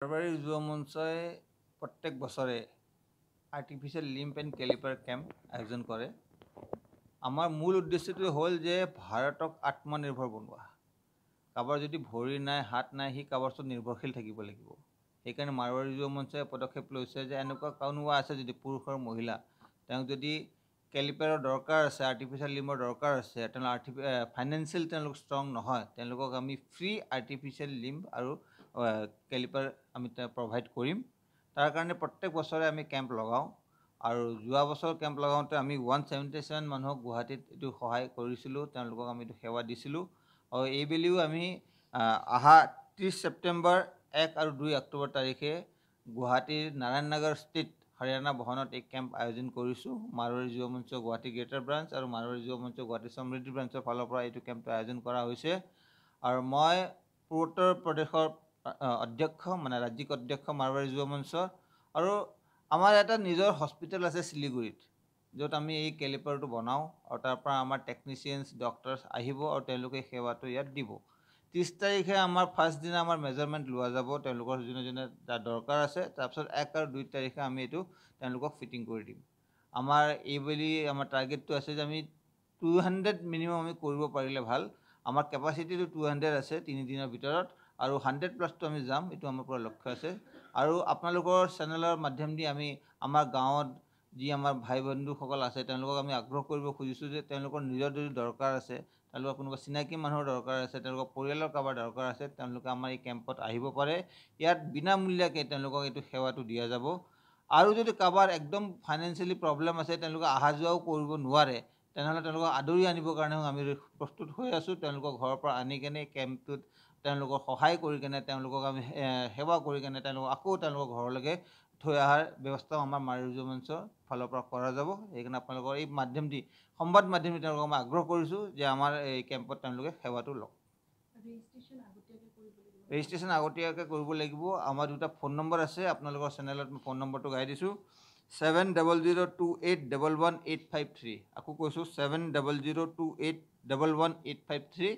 মাৰৱাৰী যুৱ মঞ্চই প্ৰত্যেক বছৰে artificial limb and calliper camp আয়োজন কৰে। আমাৰ মূল উদ্দেশ্যটো হ'ল যে ভাৰতক আত্মনিৰ্ভৰ বনোৱা। কাৰোবাৰ যদি ভৰি নাই, হাত নাই, সি কাৰোবাৰ ওচৰত নিৰ্ভৰশীল থাকিব লাগিব। সেইকাৰণে মাৰৱাৰী যুৱ মঞ্চই পদক্ষেপ লৈছে যে এনেকুৱা কোনোবা আছে যদি পুৰুষ আৰু মহিলা, তেওঁক যদি কেলিপাৰৰ দৰকাৰ আছে, আৰ্টিফিচিয়েল লিম্বৰ দৰকাৰ আছে, তেওঁলোক ফাইনেন্সিয়েল তেওঁলোক ষ্ট্ৰং নহয়, তেওঁলোকক আমি ফ্ৰী আৰ্টিফিচিয়েল লিম্ব আৰু কেলিপাৰ আমি প্ৰভাইড কৰিম। তাৰ কাৰণে প্ৰত্যেক বছৰে আমি কেম্প লগাওঁ আৰু যোৱা বছৰ কেম্প লগাওঁতে আমি 177 মানুহক গুৱাহাটীত এইটো সহায় কৰিছিলোঁ, তেওঁলোকক আমি এইটো সেৱা দিছিলোঁ। আৰু এইবেলিও আমি অহা 30 ছেপ্টেম্বৰ, 1 আৰু 2 অক্টোবৰ তাৰিখে গুৱাহাটীৰ নাৰায়ণ নগৰ স্থিত হাৰিয়ানা ভৱনত এই কেম্প আয়োজন কৰিছোঁ। মাৰৱাৰী যুৱ মঞ্চ গুৱাহাটী গ্ৰেটাৰ ব্ৰাঞ্চ আৰু মাৰৱাৰী যুৱ মঞ্চ গুৱাহাটী সমৃদ্ধি ব্ৰাঞ্চৰ ফালৰ পৰা এইটো কেম্পটো আয়োজন কৰা হৈছে। আৰু মই পূৰ্বোত্তৰ প্ৰদেশৰ অধ্যক্ষ, মানে ৰাজ্যিক অধ্যক্ষ মাৰৱাৰী যুৱ মঞ্চৰ, আৰু আমাৰ এটা নিজৰ হস্পিটেল আছে শিলিগুৰিত, য'ত আমি এই কেলিপাৰটো বনাওঁ আৰু তাৰ পৰা আমাৰ টেকনিচিয়ানছ, ডক্টৰছ আহিব আৰু তেওঁলোকে সেৱাটো ইয়াত দিব। 30 তাৰিখে আমাৰ ফাৰ্ষ্ট দিনা আমাৰ মেজাৰমেণ্ট লোৱা যাব, তেওঁলোকৰ যোনে যোনে তাৰ দৰকাৰ আছে। তাৰপিছত 1 আৰু 2 তাৰিখে আমি এইটো তেওঁলোকক ফিটিং কৰি দিম। আমাৰ এইবেলি আমাৰ টাৰ্গেটটো আছে যে আমি 200 মিনিমাম আমি কৰিব পাৰিলে ভাল। আমাৰ কেপাচিটিটো 200 আছে 3 দিনৰ ভিতৰত, আৰু 100+ আমি যাম, এইটো আমাৰ পৰা লক্ষ্য আছে। আৰু আপোনালোকৰ চেনেলৰ মাধ্যম দি আমি আমাৰ গাঁৱত যি আমাৰ ভাই বন্ধুসকল আছে তেওঁলোকক আমি আগ্ৰহ কৰিব খুজিছোঁ যে তেওঁলোকৰ নিজৰ যদি দৰকাৰ আছে, তেওঁলোকৰ কোনোবা চিনাকি মানুহৰ দৰকাৰ আছে, তেওঁলোকৰ পৰিয়ালৰ কাৰোবাৰ দৰকাৰ আছে, তেওঁলোকে আমাৰ এই কেম্পত আহিব পাৰে। ইয়াত বিনামূলীয়াকৈ তেওঁলোকক এইটো সেৱাটো দিয়া যাব। আৰু যদি কাৰোবাৰ একদম ফাইনেন্সিয়েলি প্ৰব্লেম আছে, তেওঁলোকে অহা যোৱাও কৰিব নোৱাৰে, তেনেহ'লে তেওঁলোকক আদৰি আনিবৰ কাৰণেও আমি প্ৰস্তুত হৈ আছোঁ। তেওঁলোকক ঘৰৰ পৰা আনি কেনে কেম্পটোত তেওঁলোকক সহায় কৰি কেনে, তেওঁলোকক আমি সেৱা কৰি কেনে তেওঁলোকক আকৌ তেওঁলোকৰ ঘৰলৈকে থৈ অহাৰ ব্যৱস্থাও আমাৰ মাৰৱাৰী যুৱ মঞ্চৰ ফালৰ পৰা কৰা যাব। সেইকাৰণে আপোনালোকৰ এই মাধ্যম দি, সংবাদ মাধ্যম দি তেওঁলোকক মই আগ্ৰহ কৰিছোঁ যে আমাৰ এই কেম্পত তেওঁলোকে সেৱাটো লওক। ৰেজিষ্ট্ৰেশ্যন আগতীয়াকৈ কৰিব লাগিব। আমাৰ 2টা ফোন নম্বৰ আছে, আপোনালোকৰ চেনেলত মই ফোন নম্বৰটো গাই দিছোঁ। 7002811853। আকৌ কৈছোঁ 7002811853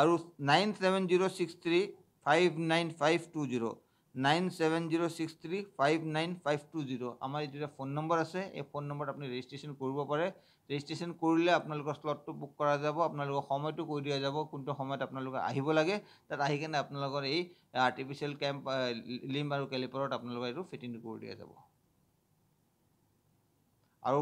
আৰু 9706359520, 9706359520 আমাৰ এই 2টা ফোন নম্বৰ আছে। এই ফোন নম্বৰত আপুনি ৰেজিষ্ট্ৰেশ্যন কৰিব পাৰে। ৰেজিষ্ট্ৰেশ্যন কৰিলে আপোনালোকৰ স্লটটো বুক কৰা যাব, আপোনালোকৰ সময়টো কৈ দিয়া যাব, কোনটো সময়ত আপোনালোকে আহিব লাগে। তাত আহি কেনে আপোনালোকৰ এই আৰ্টিফিচিয়েল কেম্প লিম্ব আৰু কেলিপাৰত আপোনালোকৰ এইটো ফিটিং কৰি দিয়া যাব। আৰু